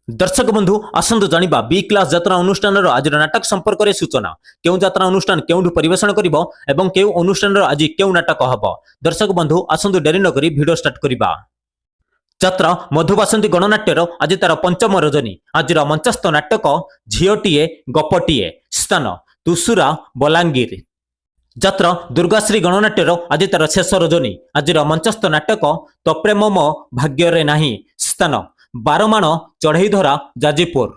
दर्शक बंधु आसंतु जानिबा B class यात्रा अनुष्ठान आज नाटक संपर्क में सूचना क्यों यात्रा अनुष्ठान क्यों परिवेषण करिबो एवं क्यों अनुष्ठान आज क्यों नाटक हब। दर्शक बंधु आसंतु डेरी न करी वीडियो स्टार्ट करिबा। यात्रा मधुबासंती गणनाट्यर आज तार पंचम रजनी आज मंचस्थ नाटक झीओटीए गपटीए स्थान तुसुरा बलांगीर। यात्रा दुर्गाश्री गणनाट्यर आज तार शेष रजनी आज मंचस्थ नाटक तो प्रेम मो भाग्य नाही स्थान बारमाण चढ़ईधरा जाजीपुर।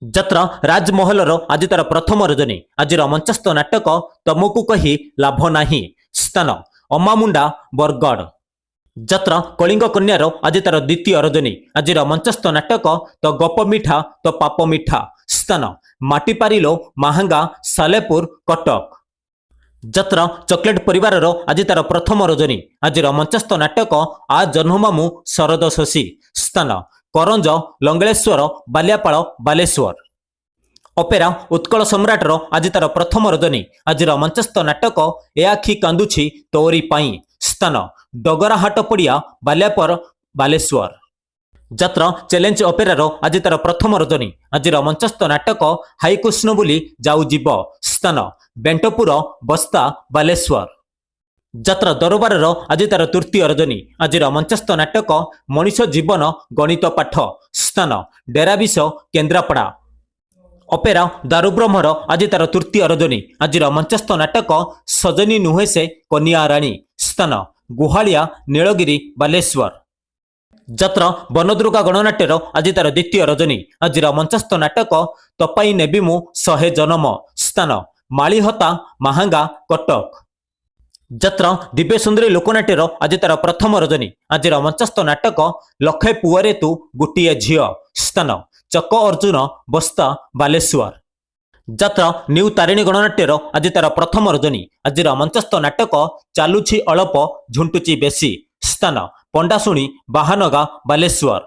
यात्रा राजमहल आज तार प्रथम रजनी आज मंचस्थ नाटक तमको कही लाभ नाही स्थान अमामुंडा बरगढ़। यात्रा कलिंग कन्यार आज तार द्वितीय रजनी आज मंचस्थ नाटक तो गप मिठा तो पाप मिठा स्थान माटीपारिलो महांगा सालेपुर कटक। यात्रा चॉकलेट परिवार आज तार प्रथम रजनी आज मंचस्थ नाटक आ जन्ममामू शरद शशी स्थान करंज लंगलेश्वर बालियापाड़ बालेश्वर। अपेरा उत्कल सम्राट आज तार प्रथम रजनी आज मंचस्थ नाटक ए आखि कांदुछि तोरी पाई स्थान डगराहाट पड़िया बालियापर बालेश्वर। यात्रा चैलेंज अपेरार आज तार प्रथम रजनी आज मंचस्थ नाटक हाई कृष्ण बोली जाऊ जीव स्थान बेंटपुर बस्ता बालेश्वर। यात्रा दरबार आज तार तृतीय रजनी आज मंचस्थ नाटक मनीष जीवन गणित पाठ स्थान डेराविश केन्द्रापड़ा। अपेरा दारुब्रह्मर आज तार तृतीय रजनी आज मंचस्थ नाटक सजनी नुहे से कन्या राणी स्थान गुहालिया नीलगिरी बालेश्वर। यात्रा बनदुर्गा गणनाट्यर आज तार द्वितीय रजनी आज मंचस्थ नाटक तपाई नेबी मु शहे जन्म स्थान मालीहता महांगा कटक। यात्रा दिव्य सुंदरी लोकनाट्यर आज तार प्रथम रजनी आज मंचस्थ नाटक लखे पुअरे तू गोटिए झियो स्थान चक अर्जुन बस्ता बालेश्वर। यात्रा न्यू तारिणी गणनाट्यर आज तार प्रथम रजनी आज मंचस्थ नाटक चालुछि अल्प झुंटुची बेसी स्थान पंडाशुणी बाहानगा बालेश्वर।